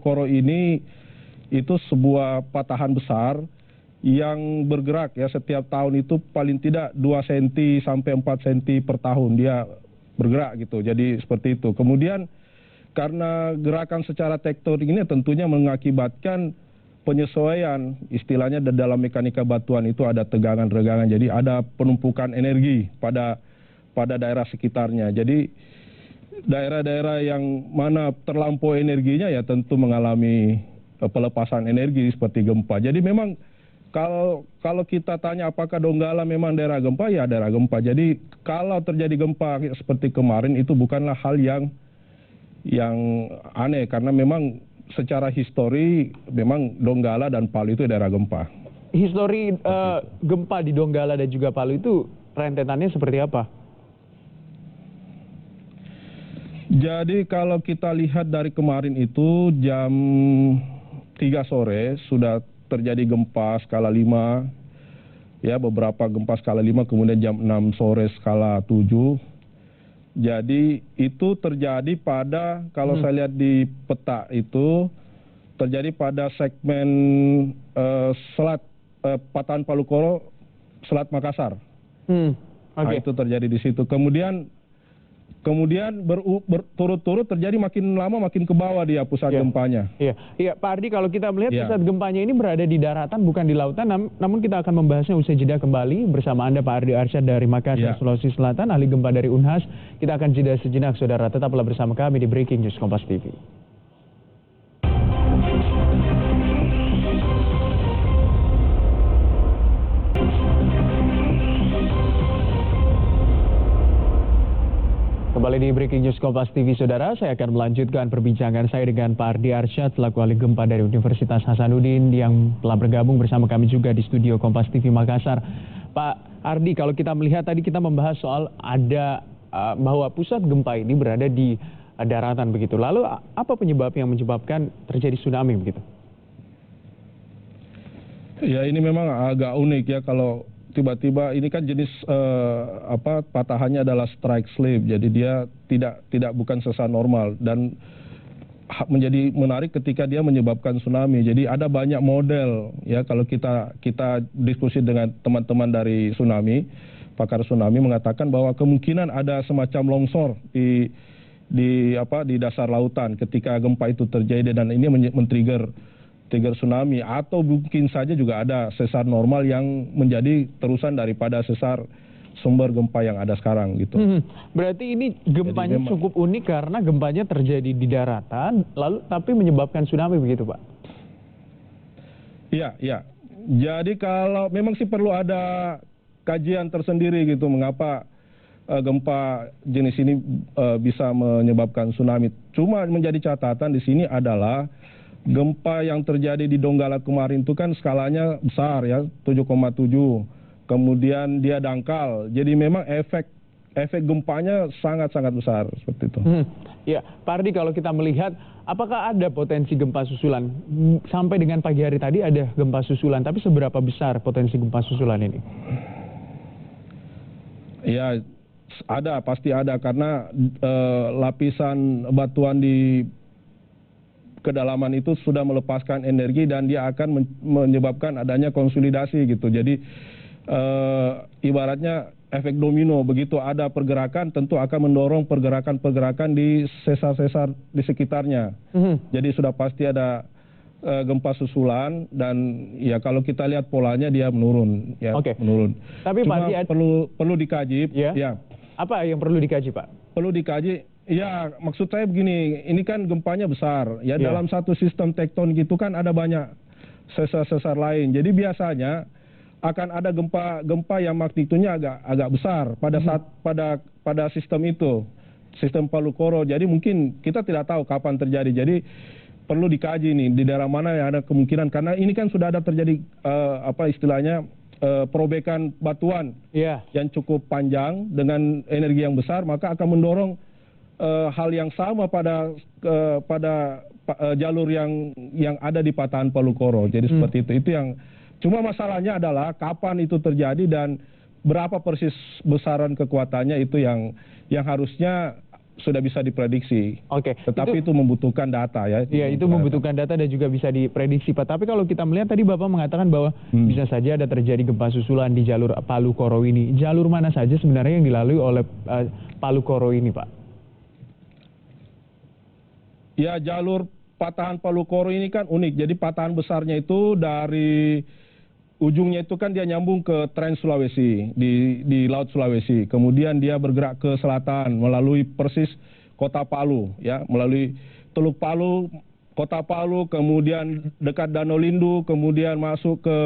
Koro ini itu sebuah patahan besar yang bergerak ya setiap tahun itu paling tidak 2 cm sampai 4 cm per tahun dia bergerak gitu. Jadi seperti itu. Kemudian karena gerakan secara tektonik ini tentunya mengakibatkan penyesuaian, istilahnya dalam mekanika batuan itu ada tegangan-regangan. Jadi ada penumpukan energi pada daerah sekitarnya. Jadi daerah-daerah yang mana terlampau energinya ya tentu mengalami pelepasan energi seperti gempa. Jadi memang kalau kita tanya apakah Donggala memang daerah gempa, ya daerah gempa. Jadi kalau terjadi gempa seperti kemarin itu bukanlah hal yang aneh karena memang secara histori memang Donggala dan Palu itu daerah gempa. Histori gempa di Donggala dan juga Palu itu rentetannya seperti apa? Jadi kalau kita lihat dari kemarin itu jam 3 sore sudah terjadi gempa skala 5, ya beberapa gempa skala 5, kemudian jam 6 sore skala 7. Jadi itu terjadi pada, kalau saya lihat di peta itu, terjadi pada segmen selat patahan Palu Koro, Selat Makassar. Nah, itu terjadi di situ. Kemudian berturut-turut terjadi makin lama makin ke bawah dia pusat gempanya. Iya, Pak Ardi, kalau kita melihat pusat gempanya ini berada di daratan bukan di lautan, namun kita akan membahasnya usai jeda kembali bersama Anda Pak Ardi Arsyad dari Makassar, Sulawesi Selatan, ahli gempa dari Unhas. Kita akan jeda sejenak, saudara. Tetaplah bersama kami di Breaking News Kompas TV. Kembali di Breaking News Kompas TV, saudara. Saya akan melanjutkan perbincangan saya dengan Pak Ardi Arsyad selaku ahli gempa dari Universitas Hasanuddin yang telah bergabung bersama kami juga di studio Kompas TV Makassar. Pak Ardi, kalau kita melihat tadi kita membahas soal bahwa pusat gempa ini berada di daratan begitu. Lalu apa penyebab yang menyebabkan terjadi tsunami begitu? Ya, ini memang agak unik ya kalau tiba-tiba ini kan jenis patahannya adalah strike slip, jadi dia bukan sesar normal dan menjadi menarik ketika dia menyebabkan tsunami. Jadi ada banyak model ya, kalau kita diskusi dengan teman-teman dari tsunami, pakar tsunami mengatakan bahwa kemungkinan ada semacam longsor di dasar lautan ketika gempa itu terjadi dan ini men-trigger tsunami, atau mungkin saja juga ada sesar normal yang menjadi terusan daripada sesar sumber gempa yang ada sekarang gitu. Berarti ini gempanya cukup unik karena gempanya terjadi di daratan, lalu tapi menyebabkan tsunami begitu, Pak? Iya. Jadi kalau memang sih perlu ada kajian tersendiri gitu mengapa gempa jenis ini bisa menyebabkan tsunami. Cuma menjadi catatan di sini adalah gempa yang terjadi di Donggala kemarin itu kan skalanya besar ya, 7,7. Kemudian dia dangkal. Jadi memang efek gempanya sangat-sangat besar seperti itu. Ya, Pak Ardi, kalau kita melihat apakah ada potensi gempa susulan? Sampai dengan pagi hari tadi ada gempa susulan, tapi seberapa besar potensi gempa susulan ini? Ya, pasti ada karena lapisan batuan di kedalaman itu sudah melepaskan energi dan dia akan menyebabkan adanya konsolidasi gitu. Jadi ibaratnya efek domino, begitu ada pergerakan tentu akan mendorong pergerakan-pergerakan di sesar-sesar di sekitarnya. Jadi sudah pasti ada gempa susulan dan ya kalau kita lihat polanya dia menurun ya, menurun. Tapi cuma Pak, perlu dikaji ya. Apa yang perlu dikaji, Pak? Perlu dikaji. Ya, maksud saya begini, ini kan gempanya besar. Ya, dalam satu sistem tekton gitu kan ada banyak sesar-sesar lain. Jadi biasanya akan ada gempa yang magnitudenya agak besar pada sistem itu, sistem Palu Koro. Jadi mungkin kita tidak tahu kapan terjadi. Jadi perlu dikaji nih di daerah mana yang ada kemungkinan, karena ini kan sudah ada terjadi perobekan batuan yang cukup panjang dengan energi yang besar, maka akan mendorong hal yang sama pada jalur yang ada di patahan Palu Koro. Jadi seperti itu. Itu yang cuma masalahnya adalah kapan itu terjadi dan berapa persis besaran kekuatannya, itu yang harusnya sudah bisa diprediksi. Oke. Tetapi itu membutuhkan data ya. Iya, itu membutuhkan data dan juga bisa diprediksi, Pak. Tapi kalau kita melihat tadi Bapak mengatakan bahwa bisa saja ada terjadi gempa susulan di jalur Palu Koro ini. Jalur mana saja sebenarnya yang dilalui oleh Palu Koro ini, Pak? Ya, jalur patahan Palu Koro ini kan unik. Jadi patahan besarnya itu dari ujungnya itu kan dia nyambung ke Trans Sulawesi di Laut Sulawesi. Kemudian dia bergerak ke selatan melalui persis Kota Palu, ya, melalui Teluk Palu, Kota Palu, kemudian dekat Danau Lindu, kemudian masuk ke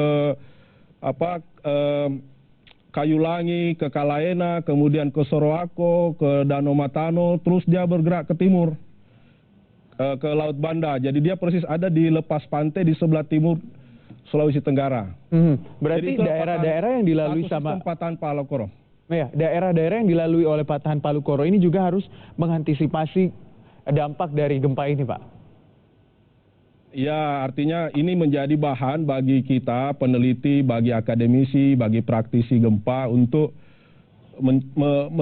Kayulangi, ke Kalaena, kemudian ke Sorowako, ke Danau Matano, terus dia bergerak ke timur ke Laut Banda. Jadi dia persis ada di lepas pantai di sebelah timur Sulawesi Tenggara. Berarti daerah-daerah yang dilalui sama patahan Palu Koro. Ya, daerah-daerah yang dilalui oleh patahan Palu Koro ini juga harus mengantisipasi dampak dari gempa ini, Pak. Ya, artinya ini menjadi bahan bagi kita peneliti, bagi akademisi, bagi praktisi gempa untuk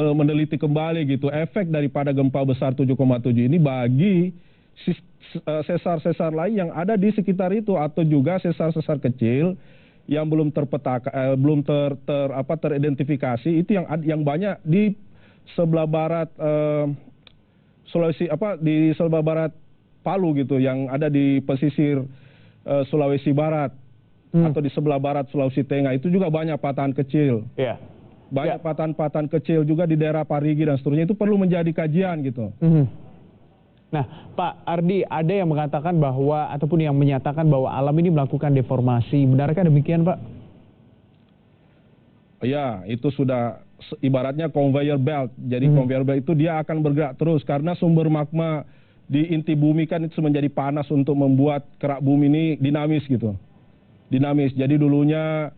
meneliti kembali gitu efek daripada gempa besar 7,7 ini bagi sesar-sesar lain yang ada di sekitar itu atau juga sesar-sesar kecil yang belum teridentifikasi itu yang banyak di sebelah barat Sulawesi di sebelah barat Palu gitu yang ada di pesisir Sulawesi Barat atau di sebelah barat Sulawesi Tengah itu juga banyak patahan kecil. Yeah. Banyak patahan-patahan kecil juga di daerah Parigi dan seterusnya itu perlu menjadi kajian gitu. Nah, Pak Ardi, ada yang mengatakan bahwa ataupun yang menyatakan bahwa alam ini melakukan deformasi. Benarkah demikian, Pak? Ya, itu sudah ibaratnya conveyor belt. Jadi conveyor belt itu dia akan bergerak terus karena sumber magma di inti bumi kan itu menjadi panas untuk membuat kerak bumi ini dinamis gitu. Dinamis. Jadi dulunya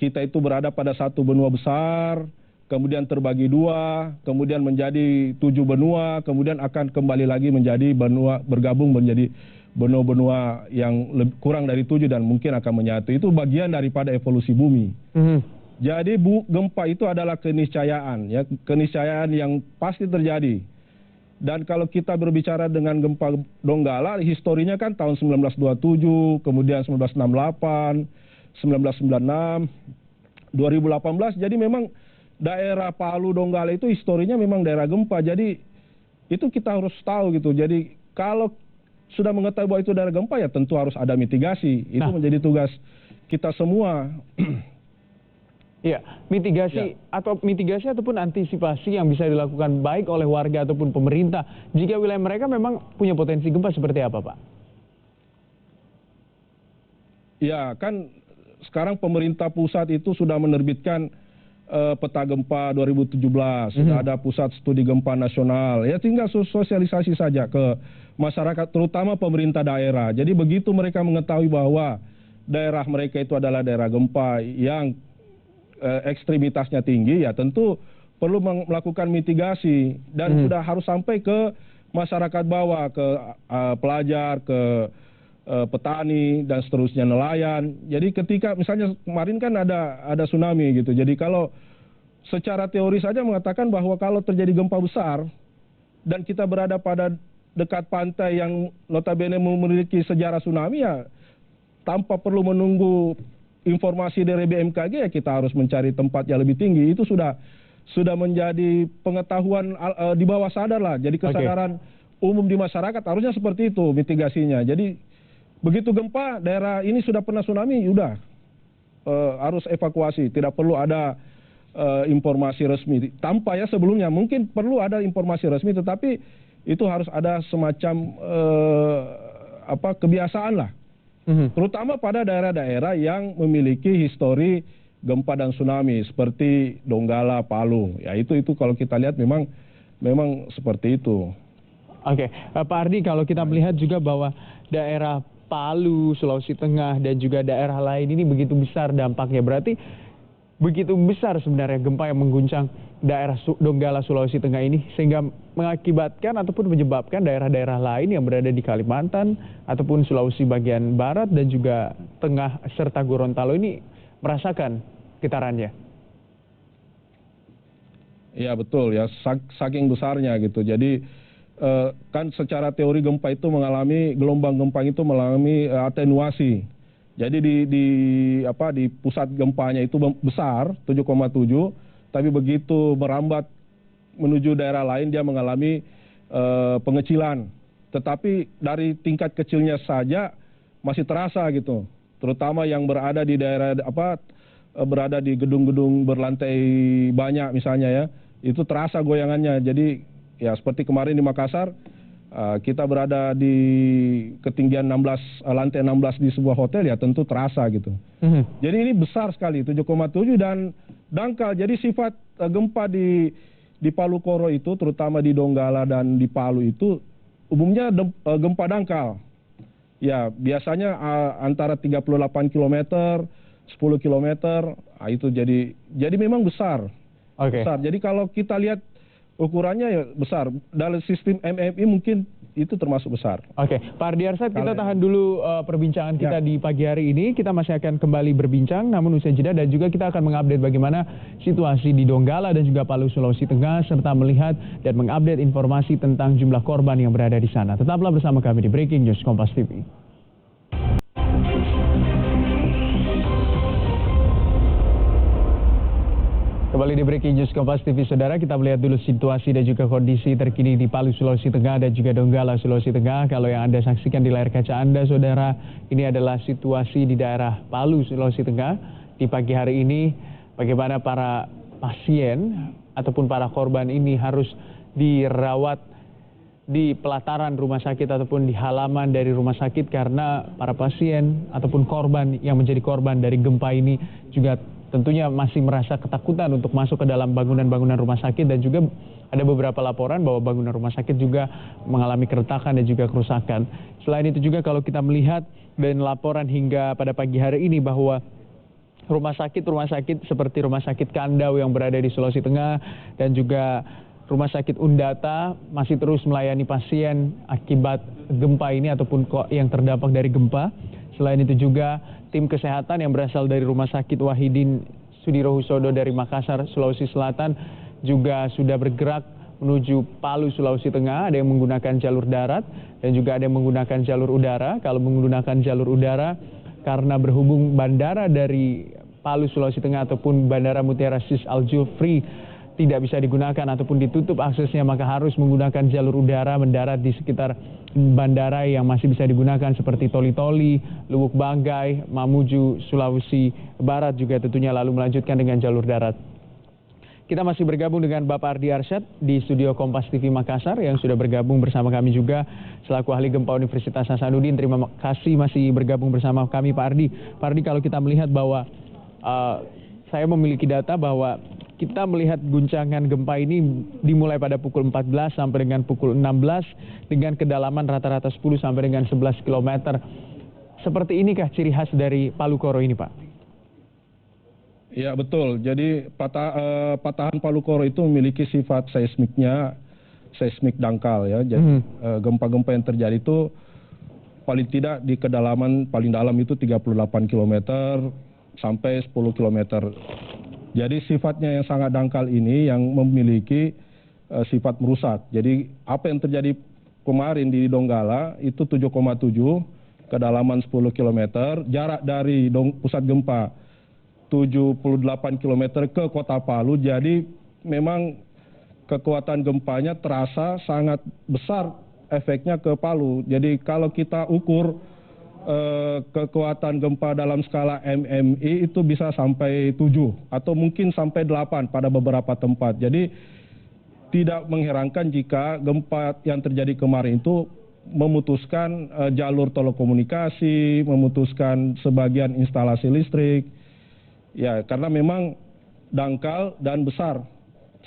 kita itu berada pada satu benua besar, kemudian terbagi dua, kemudian menjadi 7 benua, kemudian akan kembali lagi menjadi benua, bergabung menjadi benua-benua yang kurang dari 7 dan mungkin akan menyatu. Itu bagian daripada evolusi bumi. Jadi gempa itu adalah keniscayaan, ya, keniscayaan yang pasti terjadi. Dan kalau kita berbicara dengan gempa Donggala, historinya kan tahun 1927, kemudian 1968, 1996, 2018, jadi memang daerah Palu Donggala itu historinya memang daerah gempa. Jadi itu kita harus tahu gitu. Jadi kalau sudah mengetahui bahwa itu daerah gempa ya tentu harus ada mitigasi. Itu menjadi tugas kita semua. Iya, mitigasi ataupun antisipasi yang bisa dilakukan baik oleh warga ataupun pemerintah jika wilayah mereka memang punya potensi gempa seperti apa, Pak? Ya, kan sekarang pemerintah pusat itu sudah menerbitkan peta gempa 2017, sudah ada pusat studi gempa nasional. Ya tinggal sosialisasi saja ke masyarakat, terutama pemerintah daerah. Jadi begitu mereka mengetahui bahwa daerah mereka itu adalah daerah gempa yang ekstremitasnya tinggi, ya tentu perlu melakukan mitigasi dan sudah harus sampai ke masyarakat bawah, ke pelajar, ke petani dan seterusnya, nelayan. Jadi ketika misalnya kemarin kan ada tsunami gitu. Jadi kalau secara teori saja mengatakan bahwa kalau terjadi gempa besar dan kita berada pada dekat pantai yang notabene memiliki sejarah tsunami, ya tanpa perlu menunggu informasi dari BMKG ya kita harus mencari tempat yang lebih tinggi. Itu sudah menjadi pengetahuan di bawah sadar lah. Jadi kesadaran umum di masyarakat harusnya seperti itu mitigasinya. Jadi begitu gempa daerah ini sudah pernah tsunami, udah harus evakuasi. Tidak perlu ada informasi resmi. Tanpa ya sebelumnya mungkin perlu ada informasi resmi, tetapi itu harus ada semacam kebiasaan lah. Terutama pada daerah-daerah yang memiliki histori gempa dan tsunami seperti Donggala, Palu. Ya itu kalau kita lihat memang seperti itu. Oke, Pak Ardi, kalau kita melihat juga bahwa daerah Palu, Sulawesi Tengah dan juga daerah lain ini begitu besar dampaknya. Berarti begitu besar sebenarnya gempa yang mengguncang daerah Donggala, Sulawesi Tengah ini sehingga mengakibatkan ataupun menyebabkan daerah-daerah lain yang berada di Kalimantan ataupun Sulawesi bagian barat dan juga tengah serta Gorontalo ini merasakan getarannya. Iya betul ya, saking besarnya gitu. Jadi kan secara teori gempa itu mengalami gelombang gempa itu mengalami atenuasi. Jadi di pusat gempanya itu besar 7,7, tapi begitu merambat menuju daerah lain dia mengalami pengecilan. Tetapi dari tingkat kecilnya saja masih terasa gitu. Terutama yang berada di daerah berada di gedung-gedung berlantai banyak misalnya ya, itu terasa goyangannya. Jadi ya seperti kemarin di Makassar, kita berada di ketinggian lantai 16 di sebuah hotel ya tentu terasa gitu. Jadi ini besar sekali 7,7 dan dangkal. Jadi sifat gempa di Palu Koro itu terutama di Donggala dan di Palu itu umumnya gempa dangkal. Ya biasanya antara 38 km, 10 km, itu jadi memang besar. Besar. Jadi kalau kita lihat ukurannya ya besar. Dalam sistem MMI mungkin itu termasuk besar. Oke, Pak Ardiarsyad, kita tahan dulu perbincangan kita di pagi hari ini. Kita masih akan kembali berbincang, namun usai jeda, dan juga kita akan mengupdate bagaimana situasi di Donggala dan juga Palu, Sulawesi Tengah, serta melihat dan mengupdate informasi tentang jumlah korban yang berada di sana. Tetaplah bersama kami di Breaking News Kompas TV. Kembali di Breaking News Kompas TV, saudara, kita melihat dulu situasi dan juga kondisi terkini di Palu, Sulawesi Tengah dan juga Donggala, Sulawesi Tengah. Kalau yang Anda saksikan di layar kaca Anda, saudara, ini adalah situasi di daerah Palu, Sulawesi Tengah. Di pagi hari ini, bagaimana para pasien ataupun para korban ini harus dirawat di pelataran rumah sakit ataupun di halaman dari rumah sakit karena para pasien ataupun korban yang menjadi korban dari gempa ini juga tentunya masih merasa ketakutan untuk masuk ke dalam bangunan-bangunan rumah sakit, dan juga ada beberapa laporan bahwa bangunan rumah sakit juga mengalami keretakan dan juga kerusakan. Selain itu juga kalau kita melihat dan laporan hingga pada pagi hari ini bahwa rumah sakit seperti Rumah Sakit Kandau yang berada di Sulawesi Tengah dan juga Rumah Sakit Undata masih terus melayani pasien akibat gempa ini ataupun yang terdampak dari gempa. Selain itu juga tim kesehatan yang berasal dari Rumah Sakit Wahidin Sudirohusodo dari Makassar, Sulawesi Selatan juga sudah bergerak menuju Palu, Sulawesi Tengah. Ada yang menggunakan jalur darat dan juga ada yang menggunakan jalur udara. Kalau menggunakan jalur udara, karena berhubung bandara dari Palu, Sulawesi Tengah ataupun Bandara Mutiara Sis Al Jufri tidak bisa digunakan ataupun ditutup aksesnya, maka harus menggunakan jalur udara mendarat di sekitar bandara yang masih bisa digunakan seperti Toli-Toli, Lubuk Banggai, Mamuju, Sulawesi Barat juga tentunya, lalu melanjutkan dengan jalur darat. Kita masih bergabung dengan Bapak Ardiarsyad di studio Kompas TV Makassar yang sudah bergabung bersama kami juga selaku ahli gempa Universitas Hasanuddin. Terima kasih masih bergabung bersama kami Pak Ardi. Pak Ardi, kalau kita melihat bahwa saya memiliki data bahwa kita melihat guncangan gempa ini dimulai pada pukul 14 sampai dengan pukul 16 dengan kedalaman rata-rata 10 sampai dengan 11 km. Seperti inikah ciri khas dari Palu Koro ini, Pak? Ya betul, jadi patahan Palu Koro itu memiliki sifat seismik dangkal ya. Jadi gempa-gempa yang terjadi itu paling tidak di kedalaman paling dalam itu 38 km sampai 10 km. Jadi sifatnya yang sangat dangkal ini yang memiliki sifat merusak. Jadi apa yang terjadi kemarin di Donggala itu 7,7, kedalaman 10 km, jarak dari pusat gempa 78 km ke kota Palu. Jadi memang kekuatan gempanya terasa sangat besar efeknya ke Palu. Jadi kalau kita ukur kekuatan gempa dalam skala MMI itu bisa sampai 7 atau mungkin sampai 8 pada beberapa tempat. Jadi tidak mengherankan jika gempa yang terjadi kemarin itu memutuskan jalur telekomunikasi, memutuskan sebagian instalasi listrik. Ya, karena memang dangkal dan besar.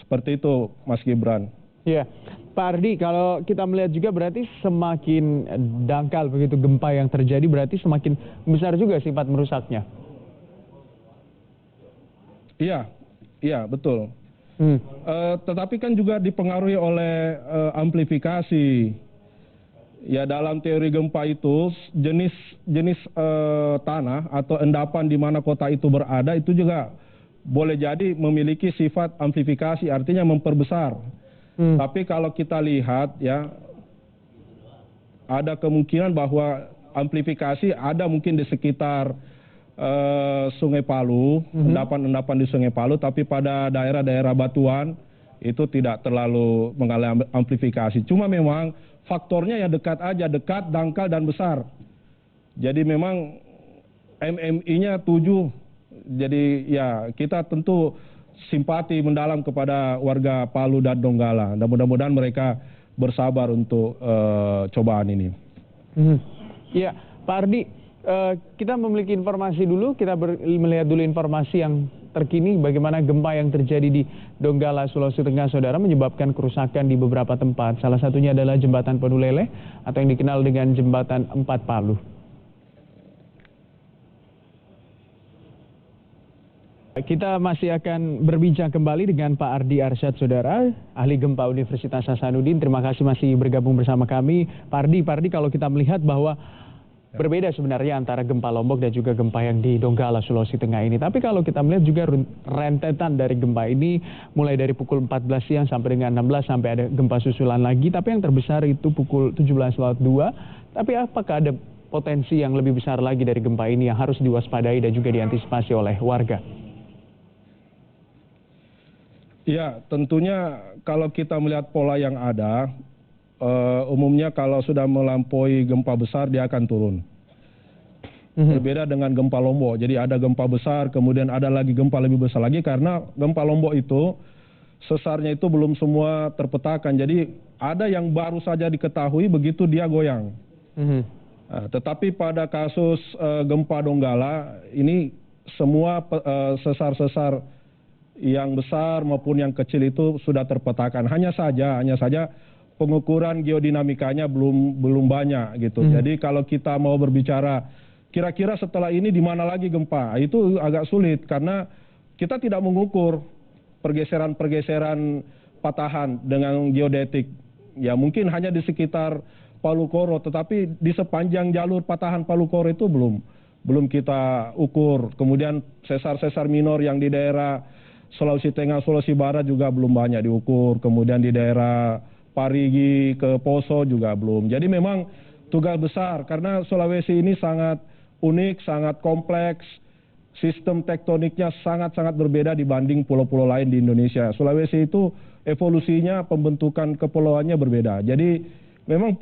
Seperti itu, Mas Gibran. Ya, Pak Ardi, kalau kita melihat juga berarti semakin dangkal begitu gempa yang terjadi, berarti semakin besar juga sifat merusaknya. Iya, betul. Tetapi kan juga dipengaruhi oleh amplifikasi. Ya, dalam teori gempa itu jenis tanah atau endapan di mana kota itu berada itu juga boleh jadi memiliki sifat amplifikasi, artinya memperbesar. Tapi kalau kita lihat ya, ada kemungkinan bahwa amplifikasi ada mungkin di sekitar Sungai Palu, endapan-endapan di Sungai Palu, tapi pada daerah-daerah batuan itu tidak terlalu mengalami amplifikasi. Cuma memang faktornya ya dekat aja, dekat, dangkal, dan besar. Jadi memang MMI-nya 7. Jadi ya kita tentu simpati mendalam kepada warga Palu dan Donggala. Dan mudah-mudahan mereka bersabar untuk cobaan ini. Ya, Pak Ardi, kita memiliki informasi dulu, kita melihat dulu informasi yang terkini bagaimana gempa yang terjadi di Donggala, Sulawesi Tengah, Saudara, menyebabkan kerusakan di beberapa tempat. Salah satunya adalah Jembatan Penulele atau yang dikenal dengan Jembatan 4 Palu. Kita masih akan berbincang kembali dengan Pak Ardi Arsyad, Saudara, ahli gempa Universitas Hasanuddin. Terima kasih masih bergabung bersama kami. Pak Ardi, kalau kita melihat bahwa berbeda sebenarnya antara gempa Lombok dan juga gempa yang di Donggala, Sulawesi Tengah ini. Tapi kalau kita melihat juga rentetan dari gempa ini, mulai dari pukul 14 siang sampai dengan 16, sampai ada gempa susulan lagi. Tapi yang terbesar itu pukul 17.02. Tapi apakah ada potensi yang lebih besar lagi dari gempa ini yang harus diwaspadai dan juga diantisipasi oleh warga? Ya, tentunya kalau kita melihat pola yang ada, umumnya kalau sudah melampaui gempa besar dia akan turun. Berbeda dengan gempa Lombok. Jadi ada gempa besar, kemudian ada lagi gempa lebih besar lagi, karena gempa Lombok itu sesarnya itu belum semua terpetakan. Jadi ada yang baru saja diketahui begitu dia goyang. Tetapi pada kasus gempa Donggala ini semua sesar-sesar yang besar maupun yang kecil itu sudah terpetakan. Hanya saja pengukuran geodinamikanya belum banyak gitu. Jadi kalau kita mau berbicara kira-kira setelah ini di mana lagi gempa, itu agak sulit karena kita tidak mengukur pergeseran-pergeseran patahan dengan geodetik. Ya mungkin hanya di sekitar Palu Koro, tetapi di sepanjang jalur patahan Palu Koro itu belum kita ukur. Kemudian sesar-sesar minor yang di daerah Sulawesi Tengah, Sulawesi Barat juga belum banyak diukur. Kemudian di daerah Parigi ke Poso juga belum. Jadi memang tugas besar karena Sulawesi ini sangat unik, sangat kompleks. Sistem tektoniknya sangat-sangat berbeda dibanding pulau-pulau lain di Indonesia. Sulawesi itu evolusinya, pembentukan kepulauannya berbeda. Jadi memang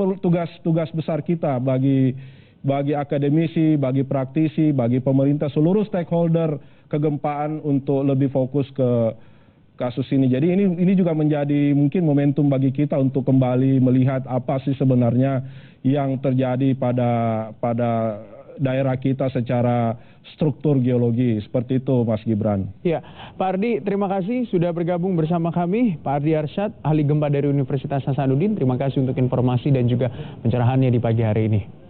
tugas besar kita bagi akademisi, bagi praktisi, bagi pemerintah, seluruh stakeholder kegempaan untuk lebih fokus ke kasus ini. Jadi ini juga menjadi mungkin momentum bagi kita untuk kembali melihat apa sih sebenarnya yang terjadi pada daerah kita secara struktur geologi. Seperti itu, Mas Gibran. Ya, Pak Ardi, terima kasih sudah bergabung bersama kami. Pak Ardi Arsyad, ahli gempa dari Universitas Hasanuddin. Terima kasih untuk informasi dan juga pencerahannya di pagi hari ini.